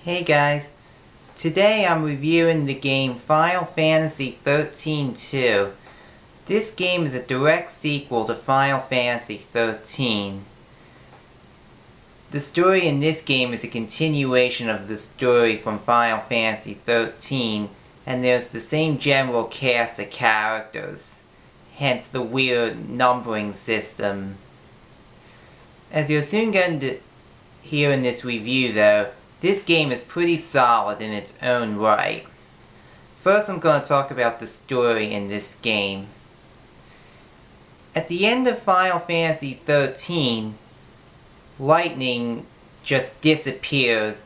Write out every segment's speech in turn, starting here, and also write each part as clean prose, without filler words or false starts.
Hey guys, today I'm reviewing the game Final Fantasy XIII-2. This game is a direct sequel to Final Fantasy XIII. The story in this game is a continuation of the story from Final Fantasy XIII, and there's the same general cast of characters, hence the weird numbering system. As you're soon going to hear in this review though, this game is pretty solid in its own right. First I'm going to talk about the story in this game. At the end of Final Fantasy XIII, Lightning just disappears.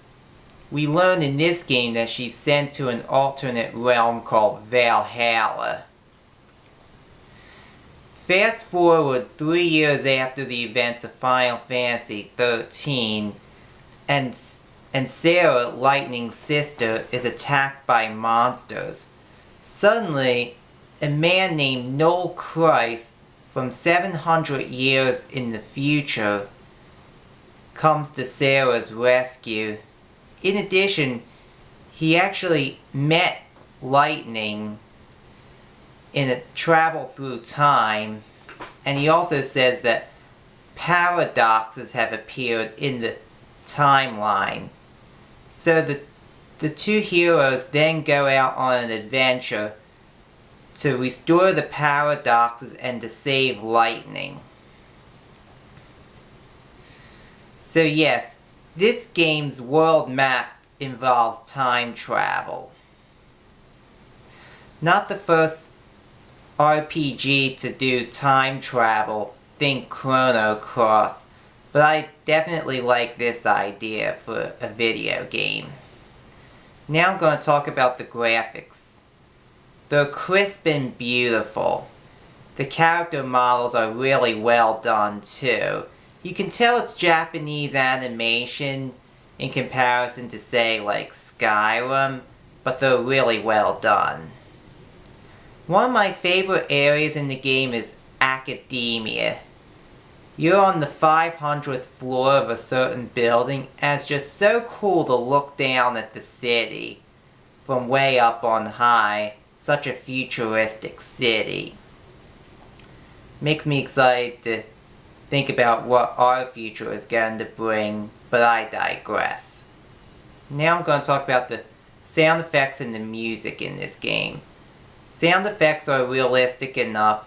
We learn in this game that she's sent to an alternate realm called Valhalla. Fast forward 3 years after the events of Final Fantasy XIII, and Sarah, Lightning's sister, is attacked by monsters. Suddenly, a man named Noel Christ from 700 years in the future comes to Sarah's rescue. In addition, he actually met Lightning in a travel through time, and he also says that paradoxes have appeared in the timeline. So the two heroes then go out on an adventure to restore the paradoxes and to save Lightning. So yes, this game's world map involves time travel. Not the first RPG to do time travel, think Chrono Cross, but I definitely like this idea for a video game. Now I'm going to talk about the graphics. They're crisp and beautiful. The character models are really well done too. You can tell it's Japanese animation in comparison to say like Skyrim, but they're really well done. One of my favorite areas in the game is academia. You're on the 500th floor of a certain building, and it's just so cool to look down at the city from way up on high. Such a futuristic city. Makes me excited to think about what our future is going to bring, but I digress. Now I'm going to talk about the sound effects and the music in this game. Sound effects are realistic enough.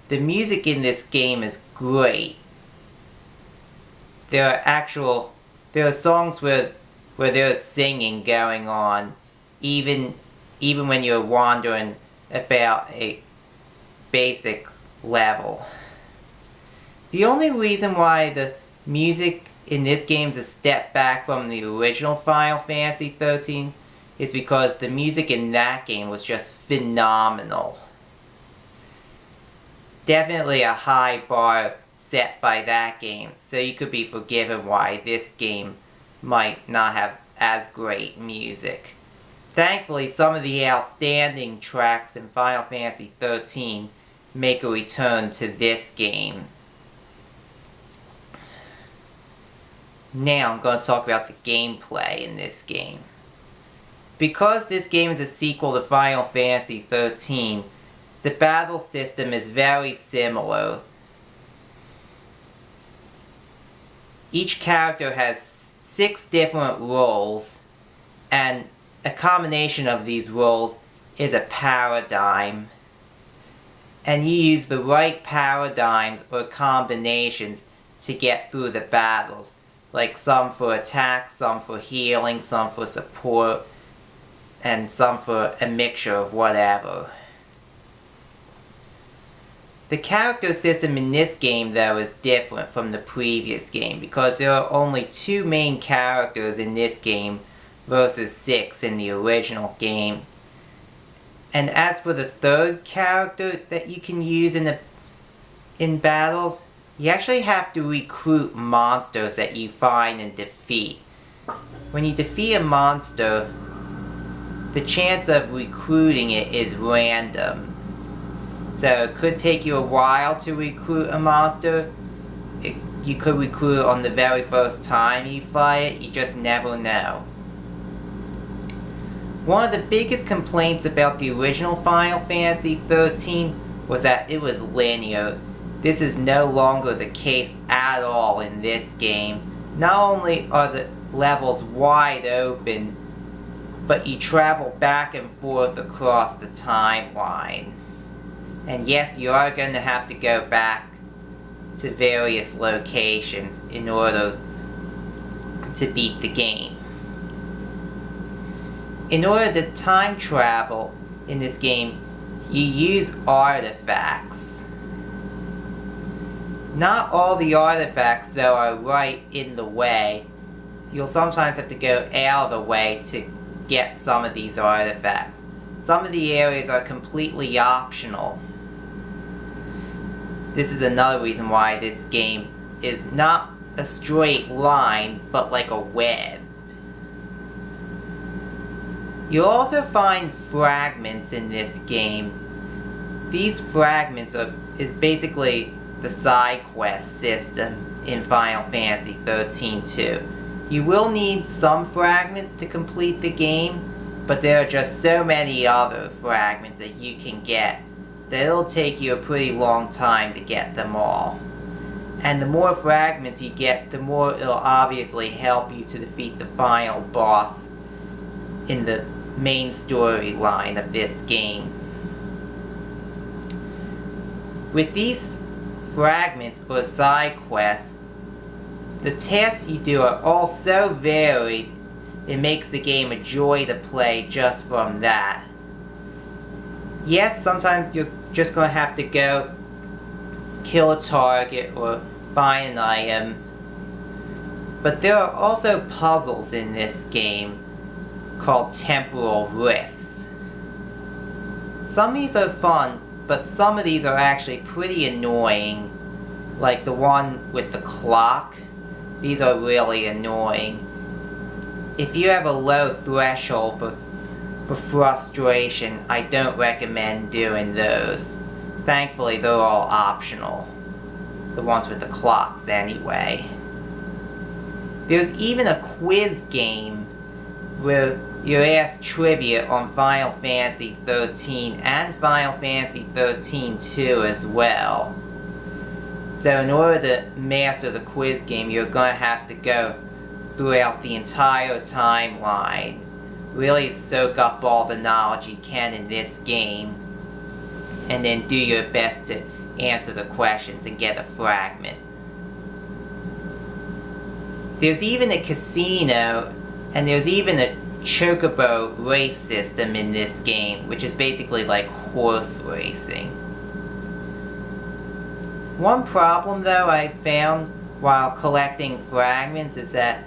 The music in this game is great. There are songs where there's singing going on, even when you're wandering about a basic level. The only reason why the music in this game is a step back from the original Final Fantasy XIII is because the music in that game was just phenomenal. Definitely a high bar set by that game, so you could be forgiven why this game might not have as great music. Thankfully, some of the outstanding tracks in Final Fantasy XIII make a return to this game. Now I'm going to talk about the gameplay in this game. Because this game is a sequel to Final Fantasy XIII, the battle system is very similar. Each character has 6 different roles, and a combination of these roles is a paradigm. And you use the right paradigms or combinations to get through the battles. Like some for attack, some for healing, some for support, and some for a mixture of whatever. The character system in this game though is different from the previous game because there are only 2 main characters in this game versus 6 in the original game. And as for the third character that you can use in battles, you actually have to recruit monsters that you find and defeat. When you defeat a monster, the chance of recruiting it is random. So it could take you a while to recruit a monster. You could recruit it on the very first time you fight it, you just never know. One of the biggest complaints about the original Final Fantasy XIII was that it was linear. This is no longer the case at all in this game. Not only are the levels wide open, but you travel back and forth across the timeline. And yes, you are going to have to go back to various locations in order to beat the game. In order to time travel in this game, you use artifacts. Not all the artifacts, though, are right in the way. You'll sometimes have to go out of the way to get some of these artifacts. Some of the areas are completely optional. This is another reason why this game is not a straight line, but like a web. You'll also find fragments in this game. These fragments is basically the side quest system in Final Fantasy XIII-2. You will need some fragments to complete the game, but there are just so many other fragments that you can get that it'll take you a pretty long time to get them all. And the more fragments you get, the more it'll obviously help you to defeat the final boss in the main storyline of this game. With these fragments or side quests, the tasks you do are all so varied, it makes the game a joy to play just from that. Yes, sometimes you're just going to have to go kill a target or find an item, but there are also puzzles in this game called temporal rifts. Some of these are fun, but some of these are actually pretty annoying, like the one with the clock. These are really annoying. If you have a low threshold for frustration, I don't recommend doing those. Thankfully, they're all optional. The ones with the clocks, anyway. There's even a quiz game where you're asked trivia on Final Fantasy XIII and Final Fantasy XIII-2 as well. So in order to master the quiz game, you're going to have to go throughout the entire timeline. Really soak up all the knowledge you can in this game, and then do your best to answer the questions and get a fragment. There's even a casino, and there's even a chocobo race system in this game, which is basically like horse racing. One problem, though, I found while collecting fragments is that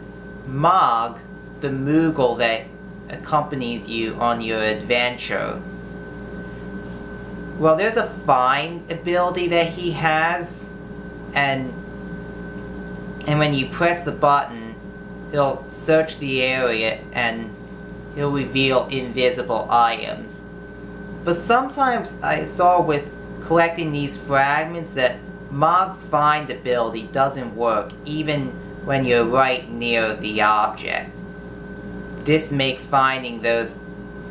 Mog, the Moogle that accompanies you on your adventure, well, there's a find ability that he has, and when you press the button, he'll search the area and he'll reveal invisible items. But sometimes I saw with collecting these fragments that Mog's find ability doesn't work even when you're right near the object. This makes finding those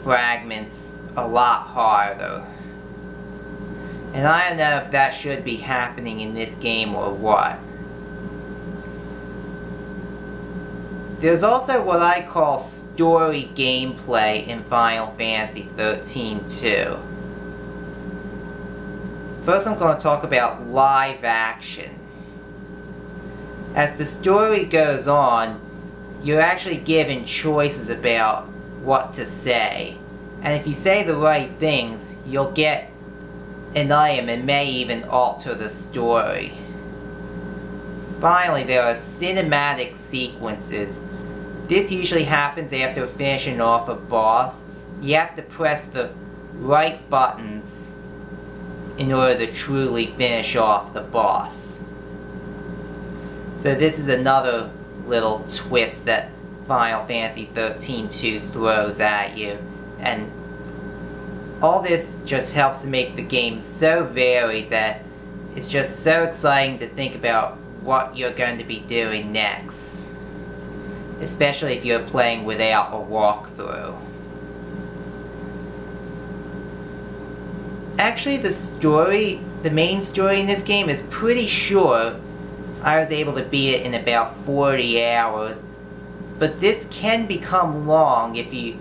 fragments a lot harder. And I don't know if that should be happening in this game or what. There's also what I call story gameplay in Final Fantasy XIII-2. First I'm going to talk about live action. As the story goes on, you're actually given choices about what to say. And if you say the right things, you'll get an item and may even alter the story. Finally, there are cinematic sequences. This usually happens after finishing off a boss. You have to press the right buttons in order to truly finish off the boss. So this is another little twist that Final Fantasy XIII-2 throws at you. And all this just helps to make the game so varied that it's just so exciting to think about what you're going to be doing next. Especially if you're playing without a walkthrough. Actually, the main story in this game is pretty short. I was able to beat it in about 40 hours. But this can become long if you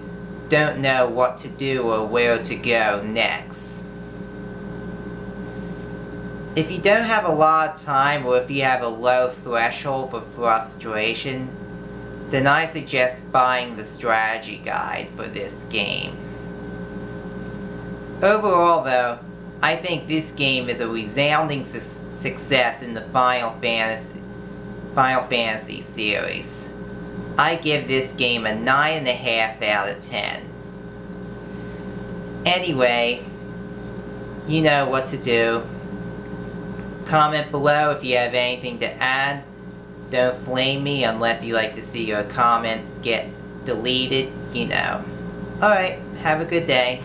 don't know what to do or where to go next. If you don't have a lot of time, or if you have a low threshold for frustration, then I suggest buying the strategy guide for this game. Overall though, I think this game is a resounding success in the Final Fantasy series. I give this game a 9.5 out of 10. Anyway, you know what to do. Comment below if you have anything to add. Don't flame me unless you like to see your comments get deleted, you know. Alright, have a good day.